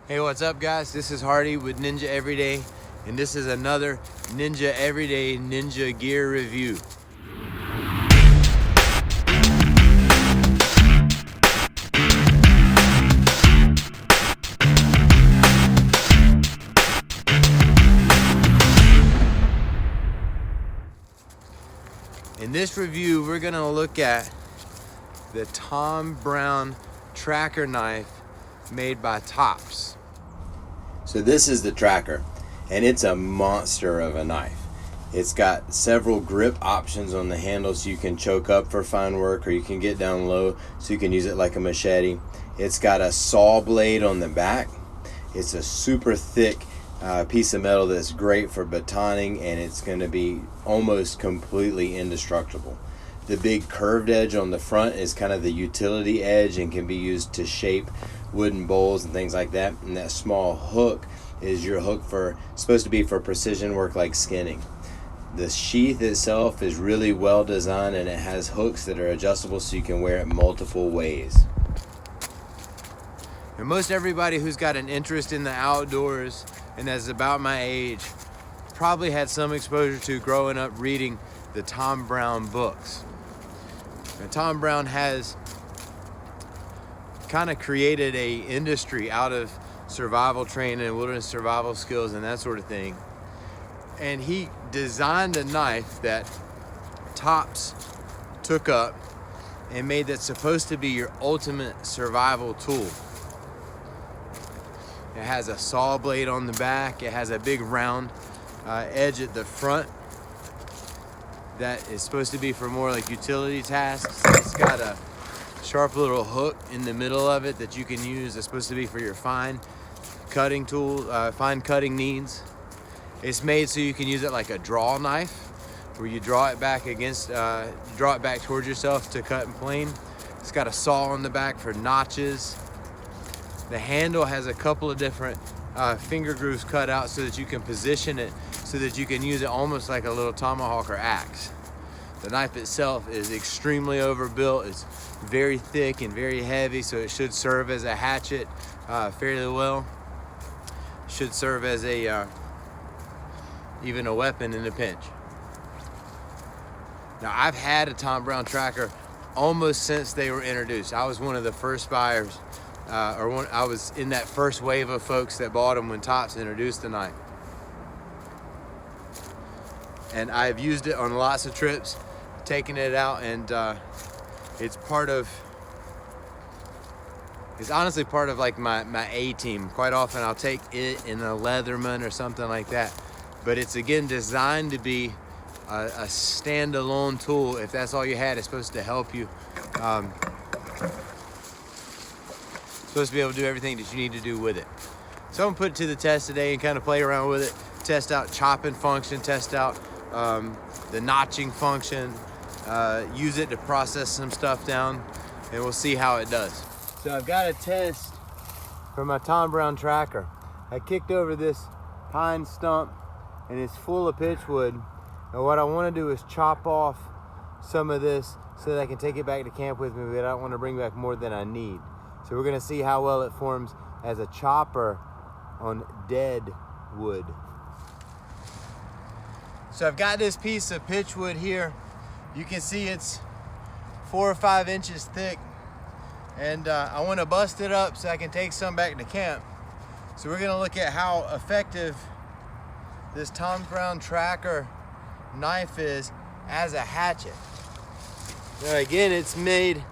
Hey, what's up guys? This is Hardy with Ninja Everyday, and this is another Ninja Everyday Ninja Gear review. In this review, we're gonna look at the Tom Brown tracker knife made by Tops. So this is the tracker, and it's a monster of a knife. It's got several grip options on the handle, so you can choke up for fine work, or you can get down low so you can use it like a machete. It's got a saw blade on the back. It's a super thick piece of metal that's great for batoning, and it's going to be almost completely indestructible. The big curved edge on the front is kind of the utility edge and can be used to shape wooden bowls and things like that. And that small hook is your hook supposed to be for precision work like skinning. The sheath itself is really well designed, and it has hooks that are adjustable so you can wear it multiple ways. And most everybody who's got an interest in the outdoors and that's about my age probably had some exposure to growing up reading the Tom Brown books. And Tom Brown has kind of created a industry out of survival training and wilderness survival skills and that sort of thing. And he designed a knife that Tops took up and made that's supposed to be your ultimate survival tool. It has a saw blade on the back. It has a big round edge at the front that is supposed to be for more like utility tasks. It's got a sharp little hook in the middle of it that you can use. It's supposed to be for your fine cutting tool, fine cutting needs. It's made so you can use it like a draw knife, where you draw it back towards yourself to cut in plane. It's got a saw on the back for notches. The handle has a couple of different finger grooves cut out so that you can position it so that you can use it almost like a little tomahawk or axe. The knife itself is extremely overbuilt. It's very thick and very heavy, so it should serve as a hatchet fairly well. Should serve as even a weapon in a pinch. Now, I've had a Tom Brown tracker almost since they were introduced. I was one of the first buyers, I was in that first wave of folks that bought them when Tops introduced the knife. And I've used it on lots of trips, taking it out, and it's honestly part of like my A team. Quite often I'll take it in a Leatherman or something like that. But it's again designed to be a standalone tool. If that's all you had, it's supposed to help you. Supposed to be able to do everything that you need to do with it. So I'm gonna put it to the test today and kind of play around with it, test out chopping function, test out the notching function, use it to process some stuff down, and we'll see how it does. So I've got a test for my Tom Brown tracker. I kicked over this pine stump and it's full of pitchwood, and what I want to do is chop off some of this so that I can take it back to camp with me, but I don't want to bring back more than I need. So we're gonna see how well it forms as a chopper on dead wood. So I've got this piece of pitchwood here. You can see it's 4 or 5 inches thick, and I want to bust it up so I can take some back to camp. So we're gonna look at how effective this Tom Brown tracker knife is as a hatchet. Now again, it's made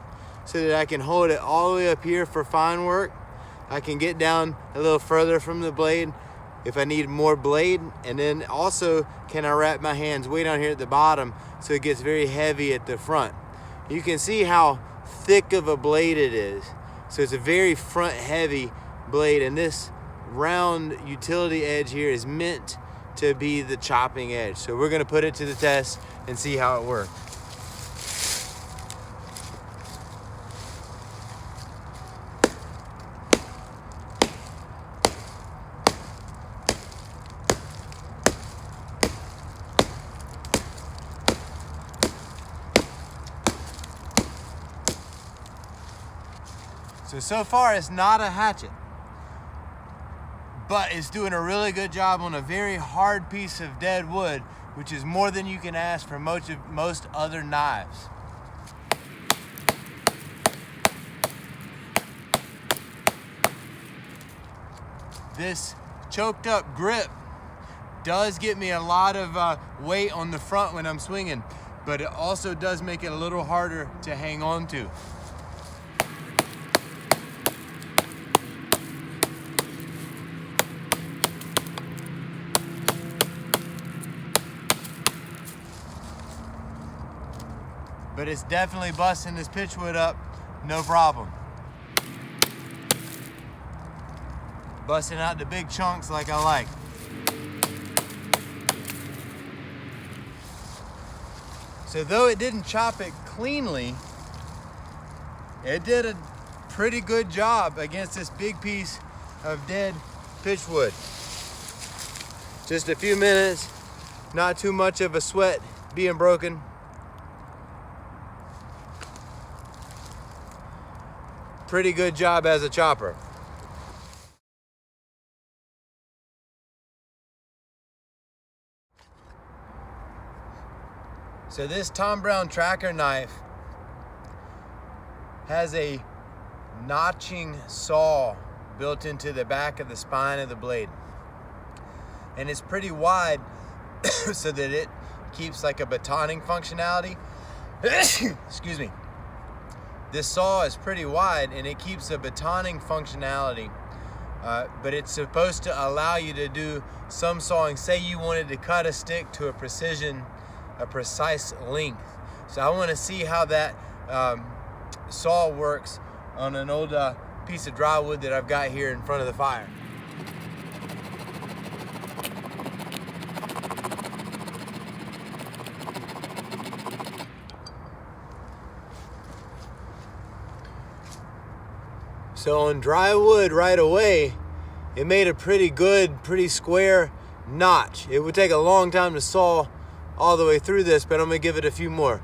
so that I can hold it all the way up here for fine work. I can get down a little further from the blade if I need more blade, and then also can I wrap my hands way down here at the bottom so it gets very heavy at the front. You can see how thick of a blade it is. So it's a very front heavy blade, and this round utility edge here is meant to be the chopping edge. So we're gonna put it to the test and see how it works. So far it's not a hatchet. but it's doing a really good job on a very hard piece of dead wood, which is more than you can ask for most other knives. This choked up grip does get me a lot of weight on the front when I'm swinging, but it also does make it a little harder to hang on to. But it's definitely busting this pitchwood up, no problem. Busting out the big chunks like I like. So though it didn't chop it cleanly, it did a pretty good job against this big piece of dead pitchwood. Just a few minutes, not too much of a sweat being broken. Pretty good job as a chopper. So this Tom Brown tracker knife has a notching saw built into the back of the spine of the blade. And it's pretty wide so that it keeps like a batoning functionality. Excuse me. This saw is pretty wide and it keeps a batoning functionality, but it's supposed to allow you to do some sawing. Say you wanted to cut a stick to a precise length. So I want to see how that saw works on an old piece of dry wood that I've got here in front of the fire. So on dry wood right away, it made a pretty good, pretty square notch. It would take a long time to saw all the way through this, but I'm gonna give it a few more.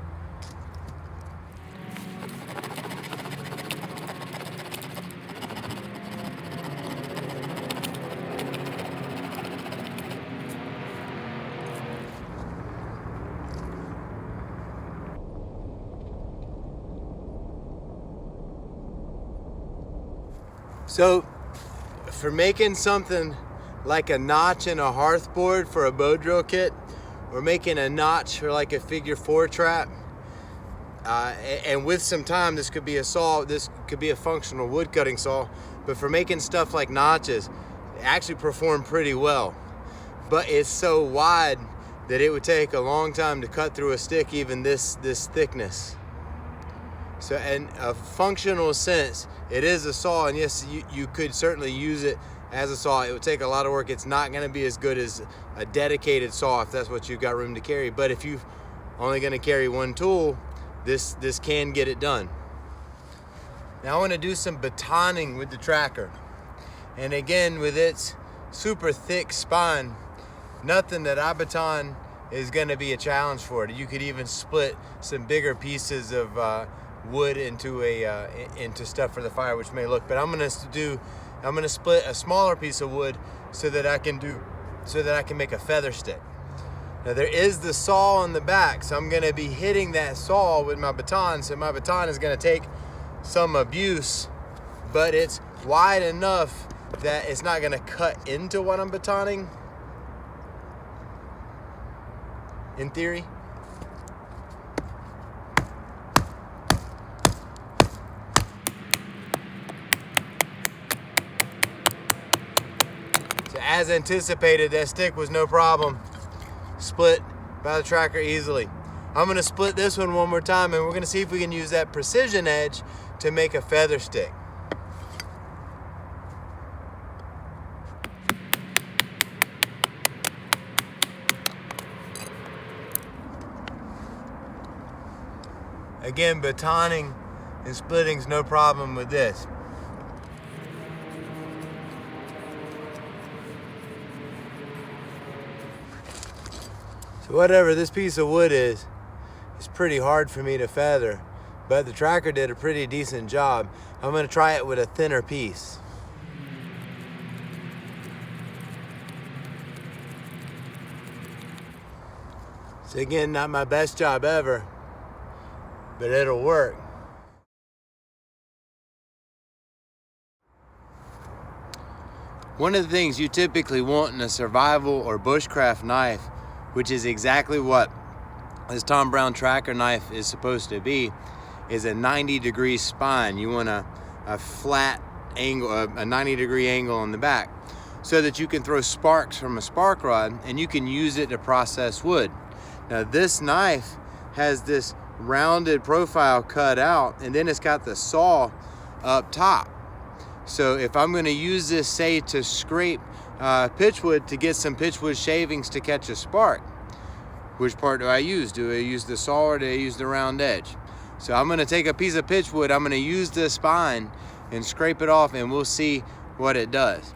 So for making something like a notch in a hearth board for a bow drill kit, or making a notch for like a figure 4 trap, and with some time this could be a saw, this could be a functional wood cutting saw, but for making stuff like notches, it actually performed pretty well. But it's so wide that it would take a long time to cut through a stick even this thickness. So in a functional sense, it is a saw, and yes, you could certainly use it as a saw. It would take a lot of work. It's not going to be as good as a dedicated saw if that's what you've got room to carry. But if you're only going to carry one tool, this can get it done. Now I want to do some batoning with the tracker. And again, with its super thick spine, nothing that I baton is going to be a challenge for it. You could even split some bigger pieces of wood into stuff for the fire, which may look. But I'm gonna split a smaller piece of wood so that I can make a feather stick. Now there is the saw on the back, so I'm gonna be hitting that saw with my baton. So my baton is gonna take some abuse, but it's wide enough that it's not gonna cut into what I'm batoning, in theory. As anticipated, that stick was no problem. Split by the tracker easily. I'm gonna split this one more time, and we're gonna see if we can use that precision edge to make a feather stick. Again, batoning and splitting's no problem with this. So whatever this piece of wood is, it's pretty hard for me to feather, but the tracker did a pretty decent job. I'm gonna try it with a thinner piece. So again, not my best job ever, but it'll work. One of the things you typically want in a survival or bushcraft knife, which is exactly what this Tom Brown tracker knife is supposed to be, is a 90-degree spine. You want a flat angle, a 90-degree angle on the back, so that you can throw sparks from a spark rod and you can use it to process wood. Now this knife has this rounded profile cut out, and then it's got the saw up top. So if I'm going to use this, say, to scrape pitchwood to get some pitchwood shavings to catch a spark, which part do I use? Do I use the saw or do I use the round edge? So I'm going to take a piece of pitchwood, I'm going to use the spine and scrape it off, and we'll see what it does.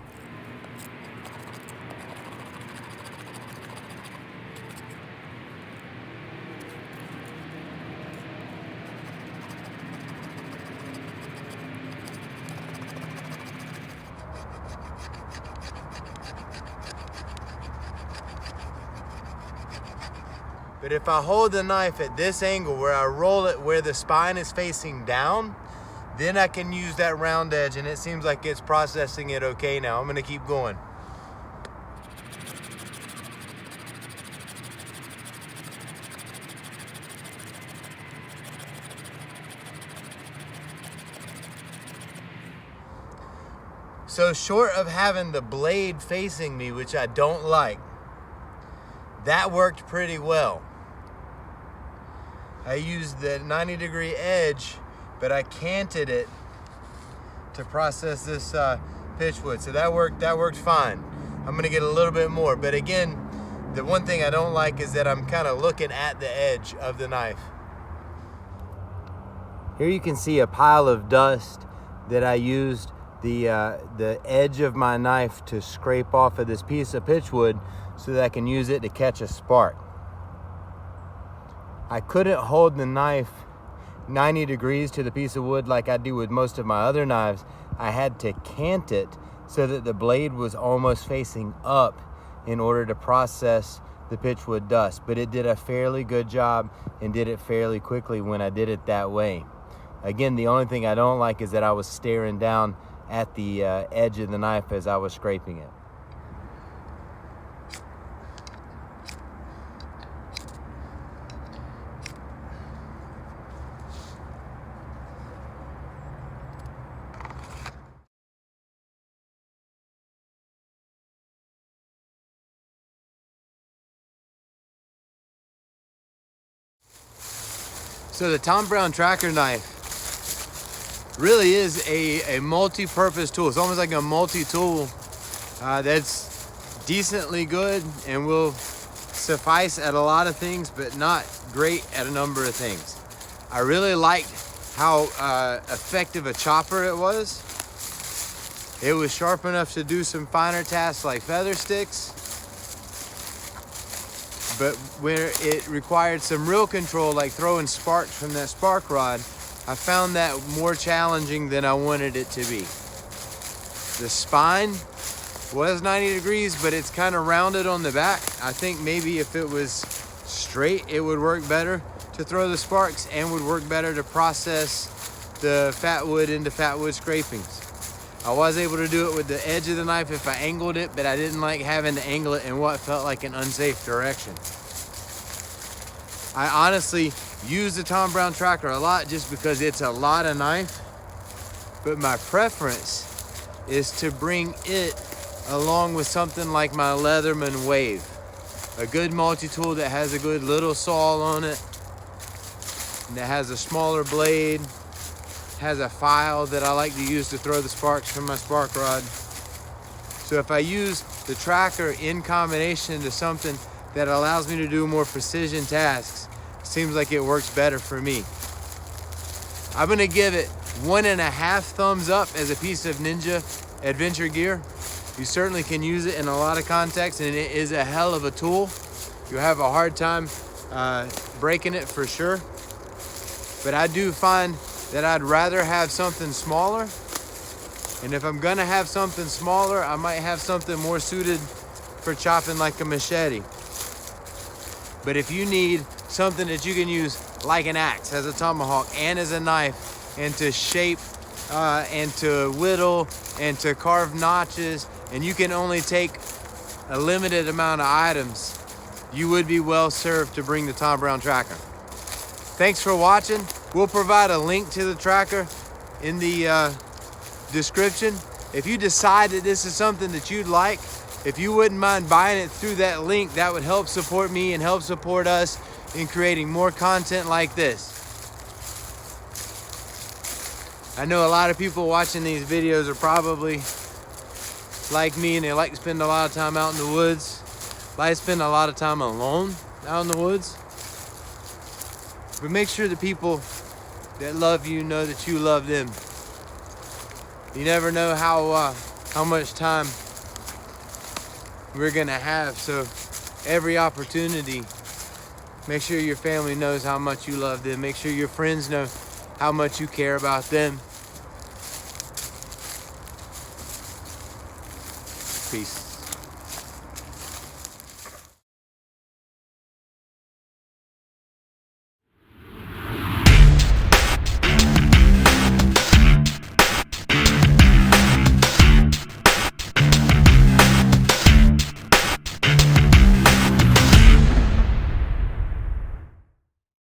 But if I hold the knife at this angle where I roll it where the spine is facing down, then I can use that round edge, and it seems like it's processing it okay now. I'm gonna keep going. So short of having the blade facing me, which I don't like, that worked pretty well. I used the 90-degree edge, but I canted it to process this pitchwood. So that worked fine. I'm gonna get a little bit more, but again, the one thing I don't like is that I'm kind of looking at the edge of the knife. Here you can see a pile of dust that I used the edge of my knife to scrape off of this piece of pitchwood so that I can use it to catch a spark. I couldn't hold the knife 90 degrees to the piece of wood like I do with most of my other knives. I had to cant it so that the blade was almost facing up in order to process the pitchwood dust, but it did a fairly good job and did it fairly quickly when I did it that way. Again, the only thing I don't like is that I was staring down at the edge of the knife as I was scraping it. So the Tom Brown tracker knife really is a multi-purpose tool. It's almost like a multi-tool that's decently good and will suffice at a lot of things, but not great at a number of things. I really liked how effective a chopper it was. It was sharp enough to do some finer tasks like feather sticks, but where it required some real control, like throwing sparks from that spark rod, I found that more challenging than I wanted it to be. The spine was 90 degrees, but it's kind of rounded on the back. I think maybe if it was straight, it would work better to throw the sparks and would work better to process the fat wood into fat wood scrapings. I was able to do it with the edge of the knife if I angled it, but I didn't like having to angle it in what felt like an unsafe direction. I honestly use the Tom Brown tracker a lot just because it's a lot of knife, but my preference is to bring it along with something like my Leatherman Wave. A good multi-tool that has a good little saw on it, and that has a smaller blade, has a file that I like to use to throw the sparks from my spark rod. So if I use the tracker in combination to something that allows me to do more precision tasks, it seems like it works better for me. I'm gonna give it 1.5 thumbs up as a piece of Ninja adventure gear. You certainly can use it in a lot of contexts, and it is a hell of a tool. You'll have a hard time breaking it for sure. But I do find that I'd rather have something smaller. And if I'm gonna have something smaller, I might have something more suited for chopping like a machete. But if you need something that you can use like an axe, as a tomahawk, and as a knife, and to shape, and to whittle, and to carve notches, and you can only take a limited amount of items, you would be well served to bring the Tom Brown tracker. Thanks for watching. We'll provide a link to the tracker in the description. If you decide that this is something that you'd like, if you wouldn't mind buying it through that link, that would help support me and help support us in creating more content like this. I know a lot of people watching these videos are probably like me, and they like to spend a lot of time out in the woods. Like to spend a lot of time alone out in the woods. But make sure the people that love you know that you love them. You never know how much time we're gonna have, so every opportunity, make sure your family knows how much you love them. Make sure your friends know how much you care about them. Peace.